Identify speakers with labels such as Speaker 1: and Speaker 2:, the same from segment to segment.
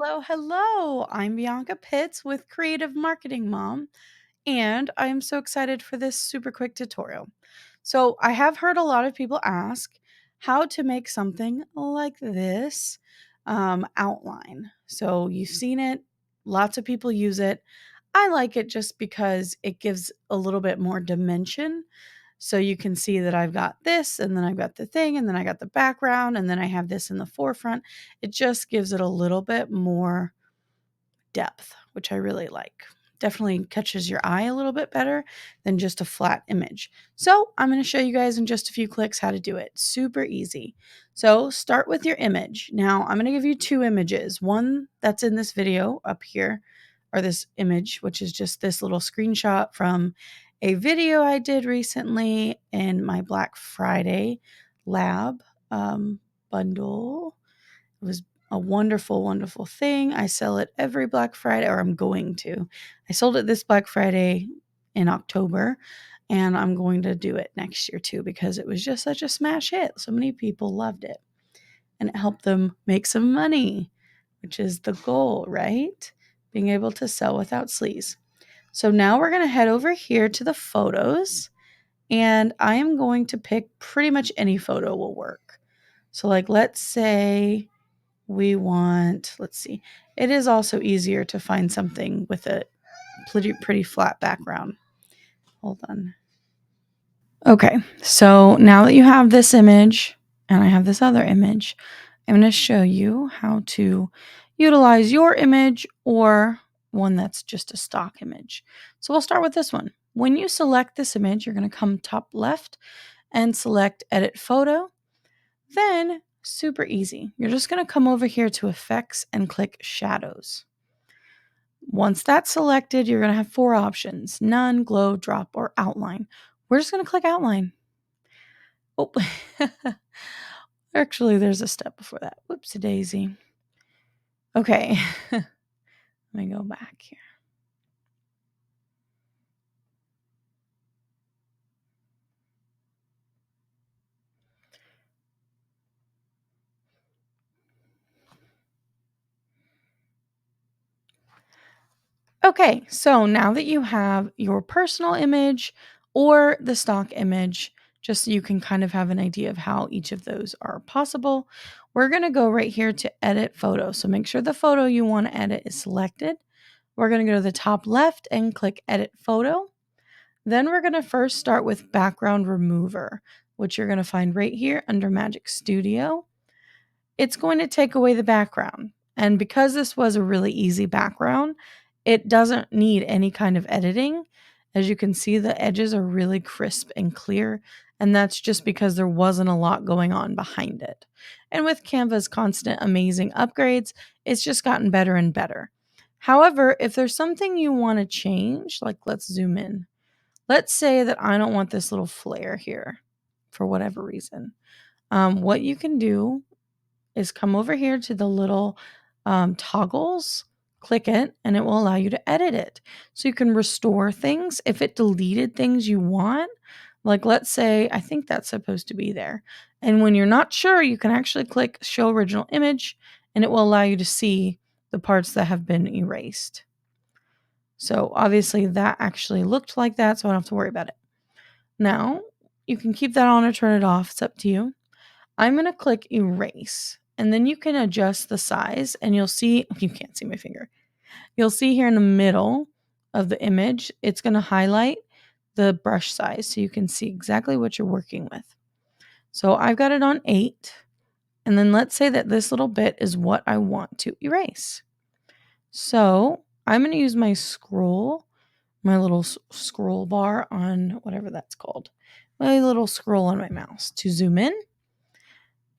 Speaker 1: Hello, hello. I'm Bianca Pitts with Creative Marketing Mom, and I am so excited for this super quick tutorial. So, I have heard a lot of people ask how to make something like this outline. So, you've seen it, lots of people use it. I like it just because it gives a little bit more dimension. So you can see that I've got this, and then I've got the thing, and then I got the background, and then I have this in the forefront. It just gives it a little bit more depth, which I really like. Definitely catches your eye a little bit better than just a flat image. So I'm going to show you guys in just a few clicks how to do it. Super easy. So start with your image. Now I'm going to give you two images. One that's in this video up here, or this image, which is just this little screenshot from a video I did recently in my Black Friday lab bundle. It was a wonderful, wonderful thing. I sell it every Black Friday, or I'm going to. I sold it this Black Friday in October, and I'm going to do it next year too because it was just such a smash hit. So many people loved it, and it helped them make some money, which is the goal, right? Being able to sell without sleaze. So now we're going to head over here to the photos, and I am going to pick pretty much any photo will work. So, like, let's say we want, let's see, it is also easier to find something with a pretty flat background. Hold on. Okay, so now that you have this image and I have this other image, I'm going to show you how to utilize your image or one that's just a stock image. So we'll start with this one. When you select this image, you're going to come top left and select Edit Photo. Then, super easy, you're just going to come over here to Effects and click Shadows. Once that's selected, you're going to have four options: None, Glow, Drop, or Outline. We're just going to click Outline. Oh, actually, there's a step before that. Whoopsie daisy. Okay, let me go back here. Okay, so now that you have your personal image or the stock image, just so you can kind of have an idea of how each of those are possible, we're going to go right here to Edit Photo. So make sure the photo you want to edit is selected. We're going to go to the top left and click Edit Photo. Then we're going to first start with Background Remover, which you're going to find right here under Magic Studio. It's going to take away the background. And because this was a really easy background, it doesn't need any kind of editing. As you can see, the edges are really crisp and clear, and that's just because there wasn't a lot going on behind it. And with Canva's constant amazing upgrades, it's just gotten better and better. However, if there's something you want to change, like let's zoom in. Let's say that I don't want this little flare here for whatever reason. What you can do is come over here to the little toggles, click it, and it will allow you to edit it. So you can restore things. If it deleted things you want, like let's say, I think that's supposed to be there. And when you're not sure, you can actually click Show Original Image, and it will allow you to see the parts that have been erased. So obviously that actually looked like that, so I don't have to worry about it. Now, you can keep that on or turn it off. It's up to you. I'm going to click Erase, and then you can adjust the size, and you'll see, you can't see my finger. You'll see here in the middle of the image, it's going to highlight the brush size so you can see exactly what you're working with. So I've got it on 8, and then let's say that this little bit is what I want to erase. So I'm going to use my scroll, my little scroll bar on whatever that's called, my little scroll on my mouse to zoom in.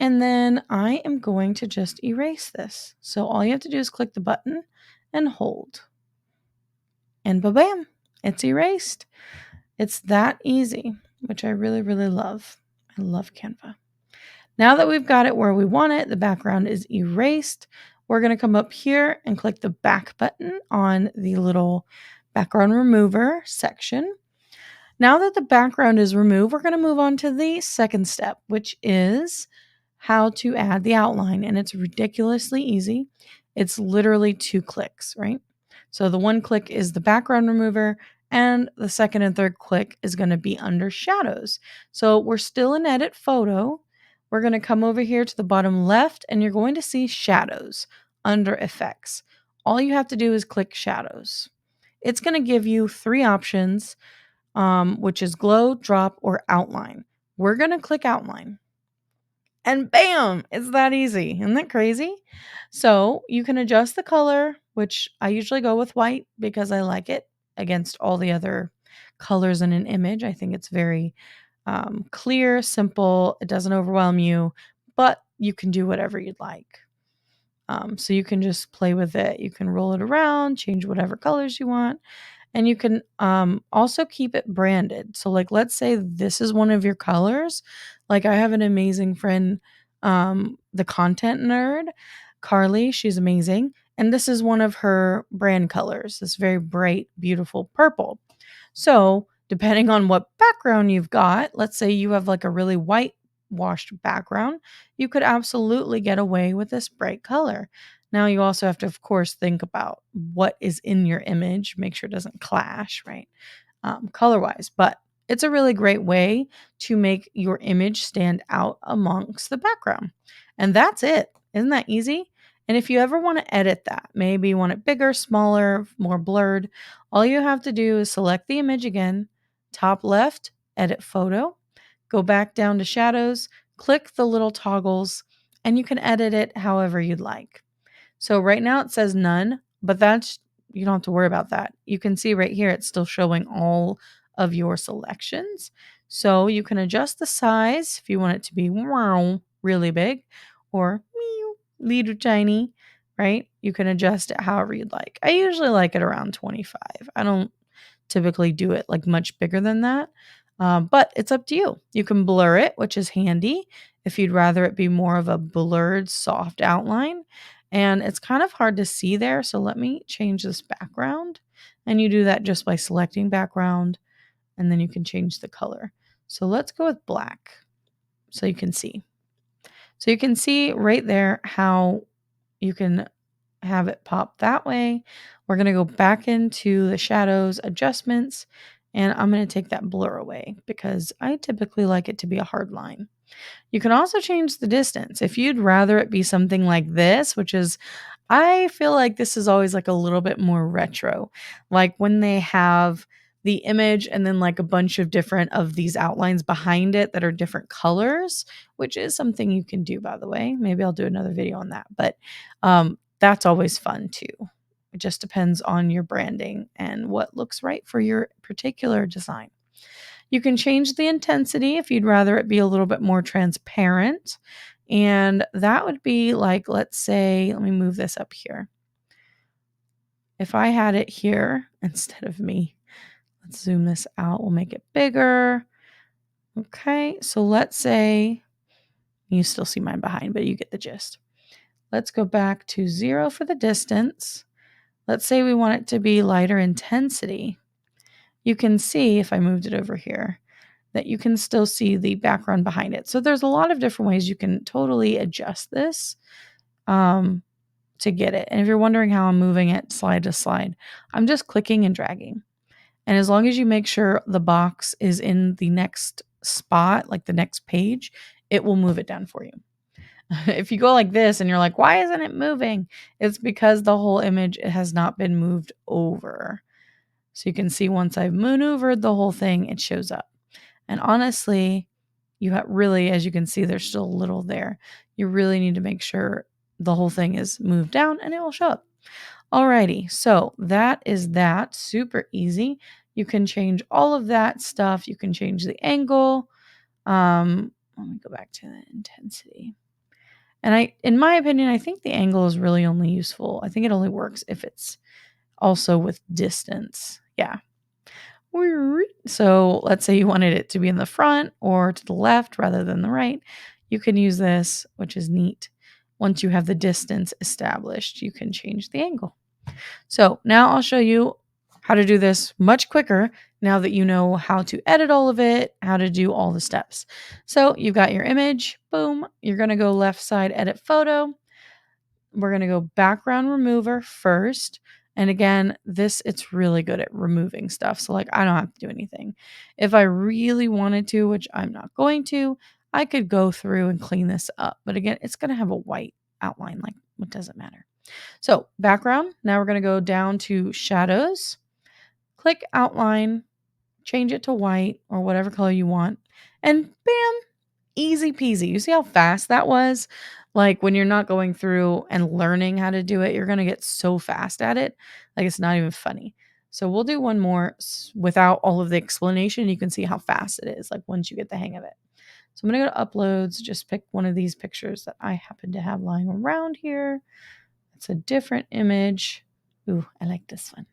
Speaker 1: And then I am going to just erase this. So all you have to do is click the button and hold. And ba-bam, it's erased. It's that easy, which I really, really love. I love Canva. Now that we've got it where we want it, the background is erased. We're going to come up here and click the back button on the little background remover section. Now that the background is removed, we're going to move on to the second step, which is how to add the outline. And it's ridiculously easy. It's literally 2 clicks, right? So the one click is the background remover, and the second and third click is going to be under shadows. So we're still in edit photo. We're going to come over here to the bottom left, and you're going to see shadows under effects. All you have to do is click shadows. It's going to give you 3 options, which is glow, drop, or outline. We're going to click outline. And bam, it's that easy. Isn't that crazy? So you can adjust the color, which I usually go with white because I like it against all the other colors in an image. I think it's very clear, simple. It doesn't overwhelm you, but you can do whatever you'd like. So you can just play with it. You can roll it around, change whatever colors you want. And you can also keep it branded. So, like, let's say this is one of your colors. Like, I have an amazing friend, the content nerd, Carly. She's amazing. And this is one of her brand colors, this very bright, beautiful purple. So, depending on what background you've got, let's say you have like a really white washed background, you could absolutely get away with this bright color. Now, you also have to, of course, think about what is in your image, make sure it doesn't clash, right? Color wise. But it's a really great way to make your image stand out amongst the background. And that's it. Isn't that easy? And if you ever want to edit that, maybe you want it bigger, smaller, more blurred, all you have to do is select the image again, top left, edit photo, go back down to shadows, click the little toggles, and you can edit it however you'd like. So right now it says none, but that's, you don't have to worry about that. You can see right here it's still showing all of your selections. So you can adjust the size if you want it to be wow, really big or meow, little tiny, right? You can adjust it however you'd like. I usually like it around 25. I don't typically do it like much bigger than that. But it's up to you. You can blur it, which is handy if you'd rather it be more of a blurred, soft outline. And it's kind of hard to see there. So let me change this background. And you do that just by selecting background, and then you can change the color. So let's go with black so you can see. So you can see right there how you can have it pop that way. We're going to go back into the shadows adjustments, and I'm going to take that blur away because I typically like it to be a hard line. You can also change the distance. If you'd rather it be something like this, which is, I feel like this is always like a little bit more retro. Like when they have the image and then like a bunch of different of these outlines behind it that are different colors, which is something you can do, by the way. Maybe I'll do another video on that. But that's always fun too. It just depends on your branding and what looks right for your particular design. You can change the intensity if you'd rather it be a little bit more transparent. And that would be like, let's say, let me move this up here. If I had it here instead of me, let's zoom this out. We'll make it bigger. Okay, so let's say, you still see mine behind, but you get the gist. Let's go back to 0 for the distance. Let's say we want it to be lighter intensity. You can see, if I moved it over here, that you can still see the background behind it. So there's a lot of different ways you can totally adjust this to get it. And if you're wondering how I'm moving it slide to slide, I'm just clicking and dragging. And as long as you make sure the box is in the next spot, like the next page, it will move it down for you. If you go like this and you're like, why isn't it moving? It's because the whole image has not been moved over. So you can see once I've maneuvered the whole thing, it shows up. And honestly, you have really, as you can see, there's still a little there. You really need to make sure the whole thing is moved down and it will show up. Alrighty, so that is that. Super easy. You can change all of that stuff. You can change the angle. Let me go back to the intensity. And in my opinion, I think the angle is really only useful. I think it only works if it's also with distance. Yeah. So let's say you wanted it to be in the front or to the left rather than the right. You can use this, which is neat. Once you have the distance established, you can change the angle. So now I'll show you how to do this much quicker now that you know how to edit all of it, how to do all the steps. So you've got your image, boom, you're going to go left side, edit photo. we're going to go background remover first. And again, it's really good at removing stuff. So like I don't have to do anything. If I really wanted to, which I'm not going to, I could go through and clean this up. But again, it's going to have a white outline. Like what doesn't matter. So background, now we're going to go down to shadows, click outline, change it to white or whatever color you want. And bam, easy peasy. You see how fast that was? Like when you're not going through and learning how to do it, you're going to get so fast at it. Like it's not even funny. So we'll do one more without all of the explanation. You can see how fast it is, like once you get the hang of it. So I'm going to go to uploads, just pick one of these pictures that I happen to have lying around here. It's a different image. Ooh, I like this one.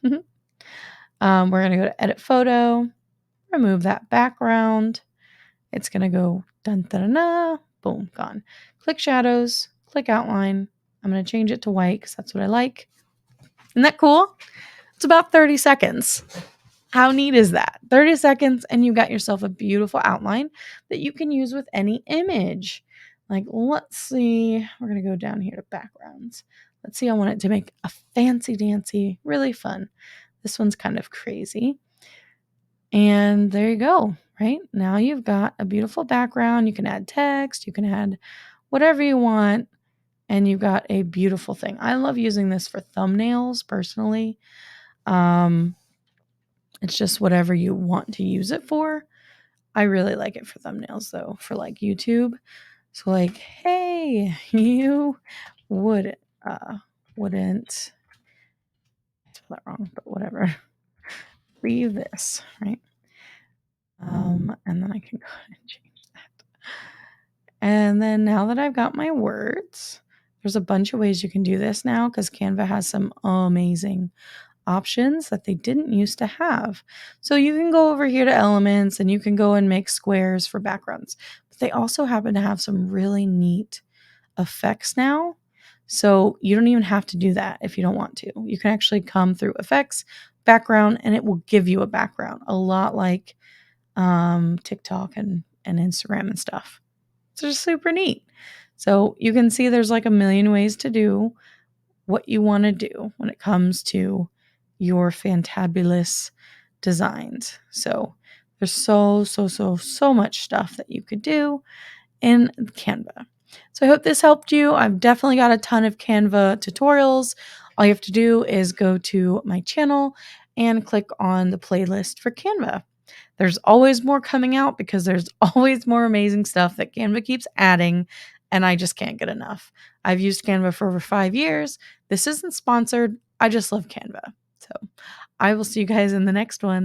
Speaker 1: We're going to go to edit photo, remove that background. It's going to go dun da da, boom, gone. Click shadows, click outline. I'm going to change it to white because that's what I like. Isn't that cool? It's about 30 seconds. How neat is that? 30 seconds and you got yourself a beautiful outline that you can use with any image. Like, let's see. We're going to go down here to backgrounds. Let's see. I want it to make a fancy dancy, really fun. This one's kind of crazy. And there you go, right? Now you've got a beautiful background. You can add text, you can add whatever you want, and you've got a beautiful thing. I love using this for thumbnails personally. It's just whatever you want to use it for. I really like it for thumbnails though, for like YouTube. So like, hey, you wouldn't spell that wrong, but whatever. Leave this, right? And then I can go ahead and change that. And then now that I've got my words, there's a bunch of ways you can do this now because Canva has some amazing options that they didn't used to have. So you can go over here to elements and you can go and make squares for backgrounds. But they also happen to have some really neat effects now. So you don't even have to do that if you don't want to. You can actually come through effects, background, and it will give you a background, a lot like TikTok and Instagram and stuff. It's just super neat. So you can see there's like a million ways to do what you want to do when it comes to your fantabulous designs. So there's so much stuff that you could do in Canva. So I hope this helped you. I've definitely got a ton of Canva tutorials. All you have to do is go to my channel and click on the playlist for Canva. There's always more coming out because there's always more amazing stuff that Canva keeps adding, and I just can't get enough. I've used Canva for over 5 years. This isn't sponsored. I just love Canva. So I will see you guys in the next one.